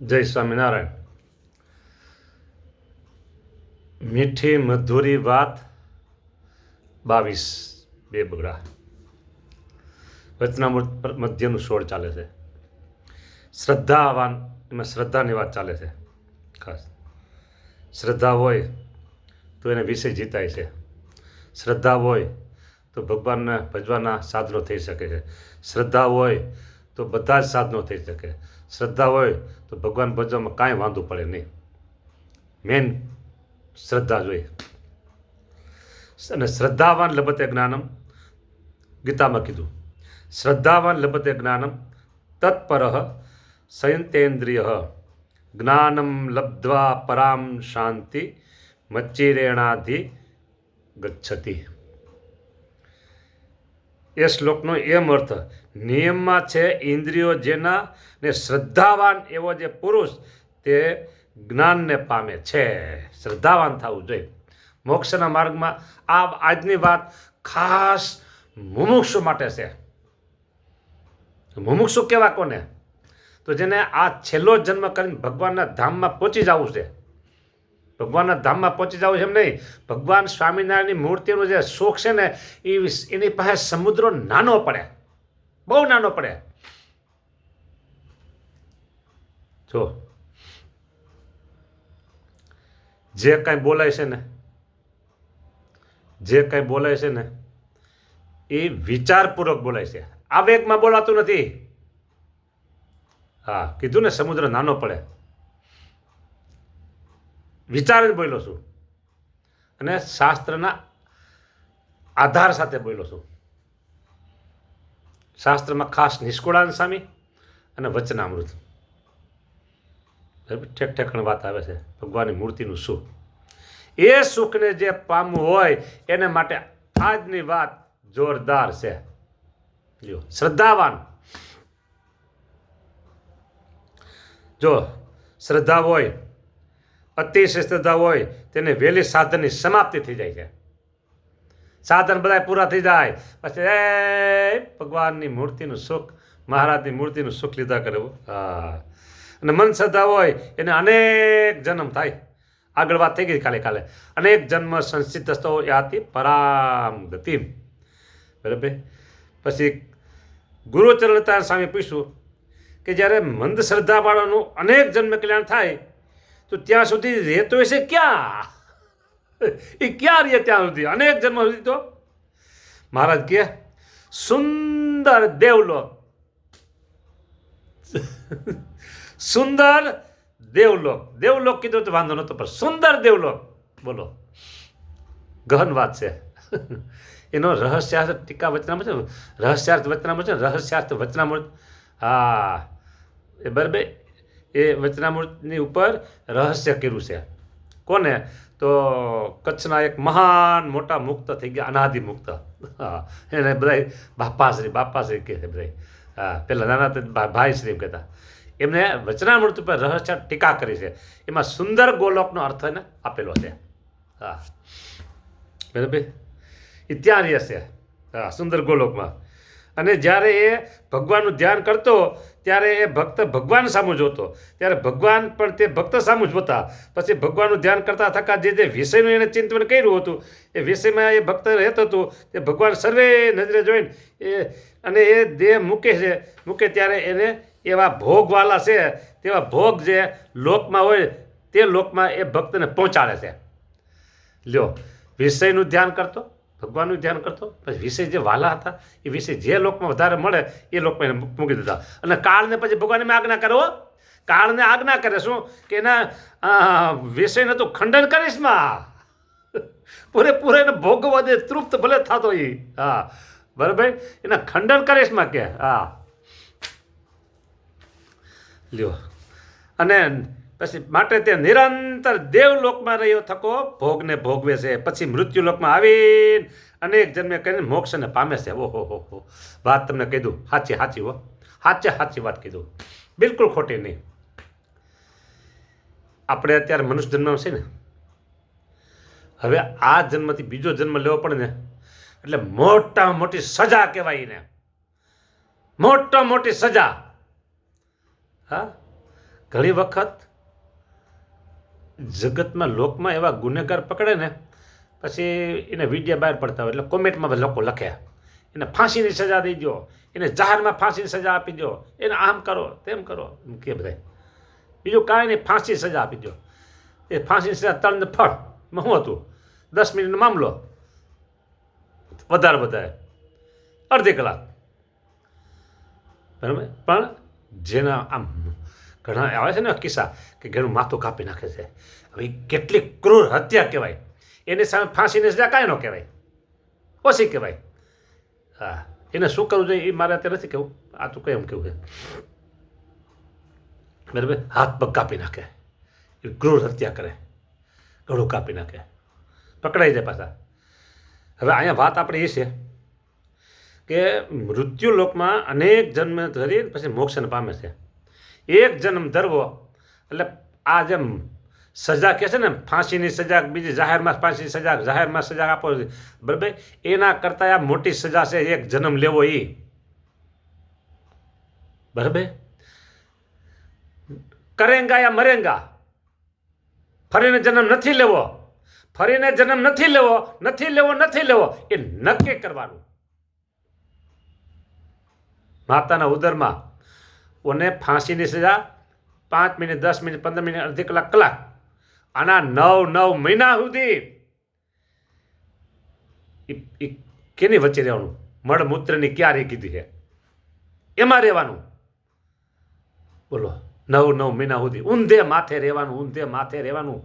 જય સ્વામિનારાયણ. મીઠી મધુરી વાત 22 બે બગડા વચનામૃત મધ્યનું 16 ચાલે છે. શ્રદ્ધાવાન, એમાં શ્રદ્ધાની વાત ચાલે છે. ખાસ શ્રદ્ધા હોય તો એને વિષય જીતાય છે. શ્રદ્ધા હોય તો ભગવાનને ભજવાના સાધનો થઈ શકે છે. શ્રદ્ધા હોય તો બધા જ સાધનો થઈ શકે. શ્રદ્ધા હોય તો ભગવાન ભજવામાં કાંઈ વાંધો પડે નહીં. મેન શ્રદ્ધા જોઈએ. અને શ્રદ્ધાવાન લભતે જ્ઞાનમ, ગીતામાં કીધું, શ્રદ્ધાવાન લભતે જ્ઞાનમ તત્પરઃ સંયતેન્દ્રિય જ્ઞાનમ લબ્ધ્વા પરામ શાંતિ મચ્ચિરેણાધિ ગચ્છતિ. એ શ્લોકનો એમ અર્થ, નિયમમાં છે ઇન્દ્રિયો જેના ને શ્રદ્ધાવાન એવો જે પુરુષ તે જ્ઞાનને પામે છે. શ્રદ્ધાવાન થવું જોઈએ મોક્ષના માર્ગમાં. આ આજની વાત ખાસ મુમુક્ષુ માટે છે. મુમુક્ષુ કેવા કોને? તો જેને આ છેલ્લો જન્મ કરીને ભગવાનના ધામમાં પહોંચી જવું છે. ભગવાનના ધામમાં પહોંચી જવું છે એમ નહીં. ભગવાન સ્વામિનારાયણની મૂર્તિનું જે સુખ છે ને એની પાસે સમુદ્ર નાનો પડે, બહુ નાનો પડે. જો જે કાંઈ બોલાય છે ને, જે કાંઈ બોલાય છે ને એ વિચારપૂર્વક બોલાય છે. આવેગમાં બોલાતું નથી. હા, કીધું ને સમુદ્ર નાનો પડે. વિચારીને બોલ્યો છું અને શાસ્ત્રના આધાર સાથે બોલ્યો છું. શાસ્ત્રમાં ખાસ નિષ્કુળાનંદ સ્વામી અને વચનામૃત ઠેક ઠેકાણ વાત આવે છે. ભગવાનની મૂર્તિનું સુખ, એ સુખને જે પામવું હોય એને માટે આજની વાત જોરદાર છે. જો શ્રદ્ધાવાન, જો શ્રદ્ધા હોય, અતિશય શ્રદ્ધા હોય, તેને વહેલી સાધનની સમાપ્તિ થઈ જાય છે. સાધન બધા પૂરા થઈ જાય પછી એ ભગવાનની મૂર્તિનું સુખ, મહારાજની મૂર્તિનું સુખ લીધા કરે. હા, અને મન શ્રદ્ધા હોય એને અનેક જન્મ થાય. આગળ વાત થઈ ગઈ કાલે અનેક જન્મ સંસિદ્ધ થતો યાતિ પરામ ગતિ. બરાબર. પછી ગુરુચરણતા સ્વામી પૂછ્યું કે જ્યારે મંદ શ્રદ્ધાવાળાનું અનેક જન્મ કલ્યાણ થાય તો ત્યાં સુધી રહેતો હશે ક્યાં? એ ક્યાં રહે ત્યાં સુધી? અનેક જન્મ સુધી. તો મહારાજ કહે સુંદર દેવલોક. સુંદર દેવલોક. દેવલોક કીધું તો વાંધો નતો, પણ સુંદર દેવલોક, બોલો ગહન વાત છે. એનો રહસ્યાર્થ ટીકા વચનામૃત, રહસ્યાર્થ વચનામૃત, રહસ્યાર્થ વચનામૃત. હા, એ બરાબર. એ વચનામૃતની ઉપર રહસ્ય કર્યું છે. કોને? તો કચ્છના એક મહાન મોટા મુક્ત થઈ ગયા, અનાદિ મુક્ત. હા, એને બધા બાપાશ્રી કહે છે બધા. હા, પેલા નાના ભાઈશ્રી એમ કહેતા. એમને વચનામૃત ઉપર રહસ્ય ટીકા કરી છે. એમાં સુંદર ગોલોકનો અર્થ એને આપેલો છે. હા, બરાબર. એ ત્યાં રહે છે. હા, સુંદર ગોલોકમાં. અને જ્યારે એ ભગવાનનું ધ્યાન કરતો ત્યારે એ ભક્ત ભગવાન સામું જોતો, ત્યારે ભગવાન પણ તે ભક્ત સામું જોતા. પછી ભગવાનનું ધ્યાન કરતા થકા જે વિષયનું એને ચિંતન કર્યું હતું એ વિષયમાં એ ભક્ત રહેતો હતો. તે ભગવાન સર્વે નજરે જોઈને અને એ દેહ મૂકે ત્યારે એને એવા ભોગવાલા છે, તેવા ભોગ જે લોકમાં હોય તે લોકમાં એ ભક્તને પહોંચાડે છે. લ્યો, વિષયનું ધ્યાન કરતો, ભગવાનનું ધ્યાન કરતો, પછી વિષય જે વાલા હતા એ વિષય જે લોકમાં વધારે મળે એ લોકમાં એને મૂકી દીધા. અને કાળને પછી ભગવાન એમાં આજ્ઞા કરો, કાળને આજ્ઞા કરે શું કે એના વિષયને તું ખંડન કરીશ માં, પૂરેપૂરો એને ભોગવવા દે, તૃપ્ત ભલે થતો એ. હા, બરાબર. એના ખંડન કરીશ માં કે. હા, લ્યો. અને પછી માટે તે નિરંતર દેવલોકમાં રહ્યો થકો ભોગને ભોગવે છે. પછી મૃત્યુલોકમાં આવીને અનેક જન્મે કરીને મોક્ષને પામે છે. ઓહો હો, વાત તમને કહી દઉં, સાચી હો, સાચી વાત કીધું, બિલકુલ ખોટી નહીં. આપણે અત્યારે મનુષ્ય જન્મ છે ને, હવે આ જન્મથી બીજો જન્મ લેવો પડે ને એટલે મોટામાં મોટી સજા કહેવાય એને. મોટામાં મોટી સજા. હા, ઘણી વખત જગતમાં લોકમાં એવા ગુનેગાર પકડે ને પછી એને વિડીયા બહાર પડતા હોય એટલે કોમેન્ટમાં લોકો લખે એને ફાંસીની સજા દઈ દો, એને જાહેરમાં ફાંસીની સજા આપી દો, એને આમ કરો તેમ કરો એમ કે બધા. બીજું કાંઈ નહીં, ફાંસી સજા આપી દો. એ ફાંસીની સજા તળને ફળ એમાં શું હતું? 10 મિનિટનો મામલો, વધારે અડધી કલાક, બરાબર. પણ જેના આમ ઘણા આવે છે ને કિસ્સા કે ઘણું માથું કાપી નાખે છે, હવે કેટલી ક્રૂર હત્યા કહેવાય. એની સામે ફાંસીની સજા કાંઈ ન કહેવાય, ઓછી કહેવાય. હા, એને શું કરવું જોઈએ એ મારે અત્યારે નથી કહેવું, આ તો કેમ કેવું છે, બરાબર. હાથ પગ કાપી નાખે, એ ક્રૂર હત્યા કરે, ગળું કાપી નાખે, પકડાઈ જાય પાછા. હવે અહીંયા વાત આપણે એ છે કે મૃત્યુલોકમાં અનેક જન્મ ધરી પછી મોક્ષને પામે છે. એક જન્મ ધરવો એટલે આ જેમ સજા કહે છે ને, ફાંસીની સજા, બીજી જાહેરમાં ફાંસીની સજા, જાહેરમાં સજા આપો, બરાબર. એના કરતાં આ મોટી સજા છે એક જન્મ લેવો એ, બરાબર. કરેંગા યા મરેંગા, ફરીને જન્મ નથી લેવો, ફરીને જન્મ નથી લેવો એ નક્કી કરવાનું. માતાના ઉદરમાં ઓને ફાંસીની સજા 5 મિનિટ, 10 મિનિટ, 15 મિનિટ, અડધી કલાક, આના 9 મહિના સુધી કેની વચ્ચે રહેવાનું? મળમૂત્રની ક્યારે કીધી છે એમાં રહેવાનું. બોલો, 9 મહિના સુધી ઊંધે માથે રહેવાનું.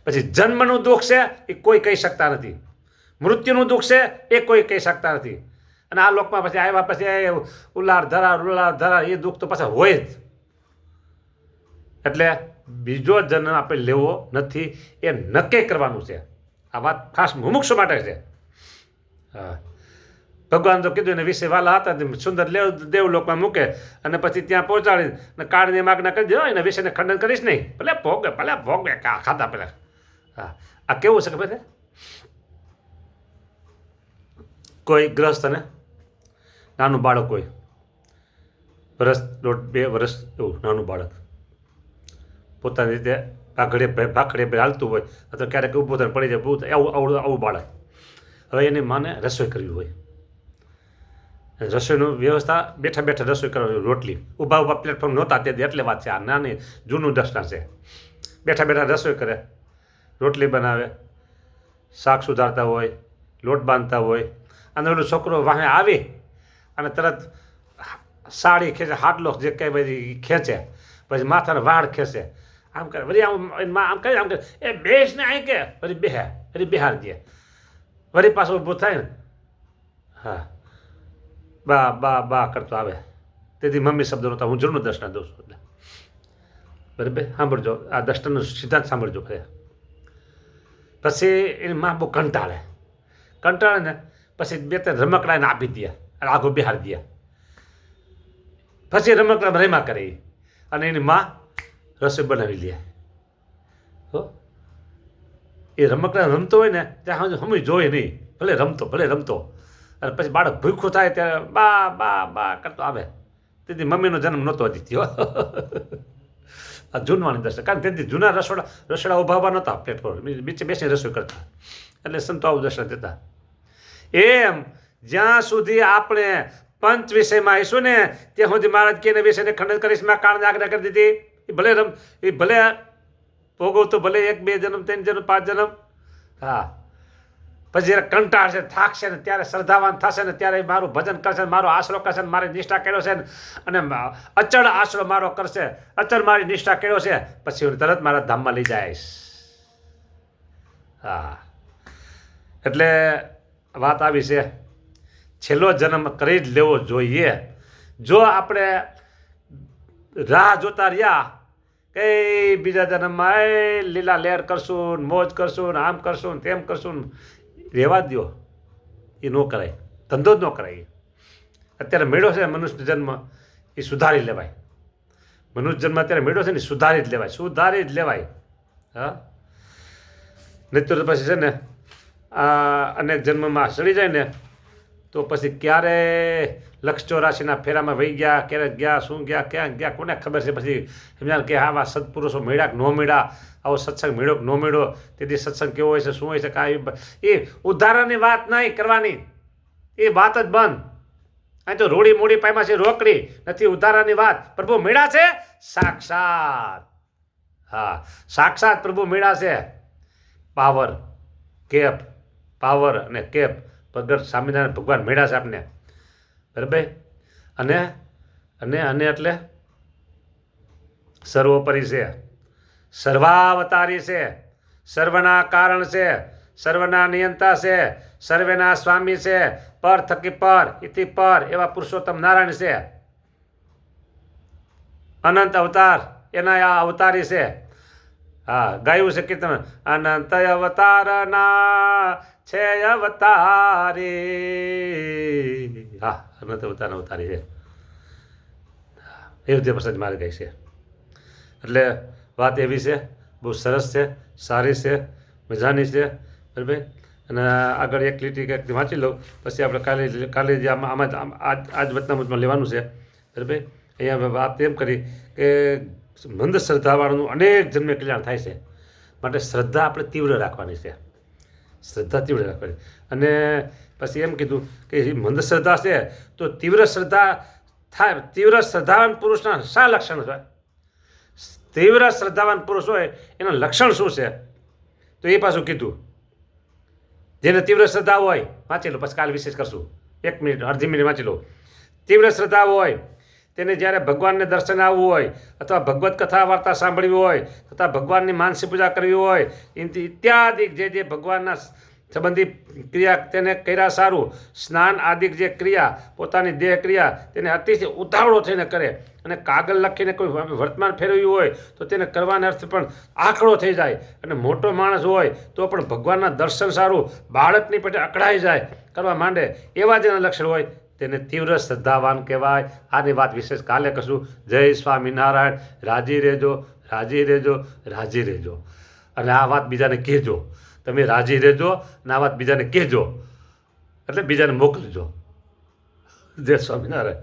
પછી જન્મનું દુઃખ છે એ કોઈ કહી શકતા નથી, મૃત્યુનું દુઃખ છે એ કોઈ કહી શકતા નથી. અને આ લોકમાં પછી આવ્યા પછી ઉલાર ધરાર એ દુઃખ તો પાછા હોય જ. એટલે બીજો જન્મ આપણે લેવો નથી એ નક્કી કરવાનું છે. આ વાત ખાસ મુમુક્ષુ માટે છે. હા, ભગવાન તો કીધું એને વિશે વાલા હતા, સુંદર દેવલોકમાં મૂકે અને પછી ત્યાં પહોંચાડીને કાળની માગના કરી દો, એના વિશેને ખંડન કરીશ નહીં, ભલે ભોગવે ખાતા પેલા. હા, આ કેવું છે ખબર છે? કોઈ ગ્રસ્ત અને નાનું બાળક હોય, વર્ષ 1.5 વર્ષ એવું નાનું બાળક પોતાની રીતે ભાખડે હાલતું હોય અથવા ક્યારેક ઊભું થઈને પડી જાય, આવું બાળક. હવે એની માને રસોઈ કરવી હોય, રસોઈનું વ્યવસ્થા બેઠા રસોઈ કરવાની, રોટલી ઊભા પ્લેટફોર્મ નહોતા તે એટલે વાત છે. આ નાની જૂનું દર્શન છે. બેઠા રસોઈ કરે, રોટલી બનાવે, શાક સુધારતા હોય, લોટ બાંધતા હોય, અને ઓલો છોકરો વાહે આવી અને તરત સાડી ખેંચે, હાટલો જે કંઈ બધી ખેંચે, પછી માથાનો વાળ ખેંચે, આમ કરે, વળી આમ કરે, એ બેસને અહીં કે વળી બિહાર દે, વળી પાછું ઊભું થાય ને, હા, બા કરતો આવે. તેથી મમ્મી શબ્દ નહોતા, હું જૂનું દર્શન દઉં છું. એટલે બરાબર, સાંભળજો, આ દર્શનનો સિદ્ધાંત સાંભળજો. પછી એની માં બહુ કંટાળે ને પછી 2-3 રમકડાને આપી દે અને આખું બિહાર દે. પછી રમકડા રમ્યા કરે અને એની માં રસોઈ બનાવી લે. હો, એ રમકડા રમતો હોય ને ત્યાં હમ જોઈએ નહીં, ભલે રમતો અને પછી બાળક ભૂખું થાય ત્યારે બા કરતો આવે. તેથી મમ્મીનો જન્મ નહોતો હજી થયો. આ જૂનવાણી દર્શન, કારણ તેથી જૂના રસોડા ઉભા નહોતા, પ્લેટફોર્મ નીચે બેસીને રસોઈ કરતા, એટલે સંતો આવું દર્શન દેતા. એમ જ્યાં સુધી આપણે પંચ વિષયમાં આવીશું ને ત્યાં સુધી મહારાજ કે વિષયને ખંડન કરીશ, મેં કાળને આજ્ઞા કરી દીધી. એ ભલે ભોગવતો, ભલે 1, 2 જન્મ, 3 જન્મ, 5 જન્મ. હા, પછી જ્યારે કંટાળશે, થાકશે ને ત્યારે શ્રદ્ધાવાન થશે ને ત્યારે મારું ભજન કરશે, મારો આશરો કરશે, મારી નિષ્ઠા કર્યો છે અને અચળ આશરો મારો કરશે, અચળ મારી નિષ્ઠા કર્યો છે, પછી હું તરત મારા ધામમાં લઈ જઈશ. હા, એટલે વાત આવી છે, છેલ્લો જન્મ કરી જ લેવો જોઈએ. જો આપણે રાહ જોતા રહ્યા કે બીજા જન્મમાં લીલા લહેર કરશું, મોજ કરશું, આમ કરશું, તેમ કરશું, રહેવા દો. એ ન કરાય, ધંધો જ ન કરાય. અત્યારે મેળો છે મનુષ્ય જન્મ, એ સુધારી લેવાય. મનુષ્ય જન્મ અત્યારે મેળો છે ને સુધારી જ લેવાય. હા, નહીં તો પછી છે ને આ અનેક જન્મમાં સડી જાય ને તો પછી ક્યારે લક્ષ 84ના ફેરામાં વહી ગયા, ક્યારે ગયા, શું ગયા, ક્યાં ગયા, કોને ખબર છે. પછી સમજાણ કે આવા સત્પુરુષો મળ્યા કે ન મળ્યા, આવો સત્સંગ મળ્યો કે ન મળ્યો, તેથી સત્સંગ કેવો હોય છે, શું હોય છે, કાંઈ એ ઉદ્ધારની વાત નહીં કરવાની, એ વાત જ બંધ. અહીં તો રોડી મોડી પાયમાં છે રોકડી, નથી ઉદ્ધારાની વાત. પ્રભુ મળ્યા છે સાક્ષાત, હા સાક્ષાત પ્રભુ મળ્યા છે. પાવર કેપ, પાવર અને કેપ પ્રગટ સ્વામિનારાયણ ભગવાન મળ્યા છે આપને, બરાબર. અને અને અને એટલે સર્વોપરી છે, સર્વાવતારી છે, સર્વના કારણ છે, સર્વના નિયંતા છે, સર્વેના સ્વામી છે, પર થકી પર ઇતિ પર એવા પુરુષોત્તમ નારાયણ છે. અનંત અવતાર એના આ અવતારી છે. હા ગાયું છે કીર્તન, અનંત અવતારના છે અવતારી. હા અનંત અવતારના અવતારી છે. એ રીતે પ્રસાદ મારે ગઈ છે. એટલે વાત એવી છે, બહુ સરસ છે, સારી છે, મજાની છે, બરાબર. અને આગળ એક લીટી કંઈક વાંચી લઉં, પછી આપણે કાલે જે આમાં આજ વતનામૃતમાં લેવાનું છે, બરાબર. અહીંયા વાત એમ કરી કે મંદ શ્રદ્ધાવાળાનું અનેક જન્મે કલ્યાણ થાય છે, માટે શ્રદ્ધા આપણે તીવ્ર રાખવાની છે, શ્રદ્ધા તીવ્ર રાખવાની. અને પછી એમ કીધું કે મંદ શ્રદ્ધા છે તો તીવ્ર શ્રદ્ધા થાય. તીવ્ર શ્રદ્ધાવાન પુરુષના શા લક્ષણ હોય? તીવ્ર શ્રદ્ધાવાન પુરુષ હોય એના લક્ષણ શું છે, તો એ પાછું કીધું. જેને તીવ્ર શ્રદ્ધા હોય, વાંચી લો, પછી કાલે વિશેષ કરશું, 1 મિનિટ અડધી મિનિટ વાંચી લો. તીવ્ર શ્રદ્ધા હોય તેને જ્યારે ભગવાનને દર્શન આવવું હોય, અથવા ભગવત કથા વાર્તા સાંભળવી હોય, તથા ભગવાનની માનસી પૂજા કરવી હોય, ઇત્યાદિ જે ભગવાનના સંબંધી ક્રિયા તેને કર્યા સારું. સ્નાન આદિ જે ક્રિયા, પોતાની દેહ ક્રિયા તેને અતિશય ઉતાવળો થઈને કરે, અને કાગળ લખીને કોઈ વર્તમાન ફેરવ્યું હોય તો તેને કરવાના અર્થ પણ આંકડો થઈ જાય. અને મોટો માણસ હોય તો પણ ભગવાનના દર્શન સારું, બાળકની પેટે અકળાઈ જાય, કરવા માંડે, એવા જેના લક્ષણ હોય તેને તીવ્ર શ્રદ્ધાવાન કહેવાય. આની વાત વિશેષ કાલે કશું. જય સ્વામિનારાયણ. રાજી રહેજો, રાજી રહેજો, રાજી રહેજો. અને આ વાત બીજાને કહેજો. તમે રાજી રહેજો અને આ વાત બીજાને કહેજો, એટલે બીજાને મોકલજો. જય સ્વામિનારાયણ.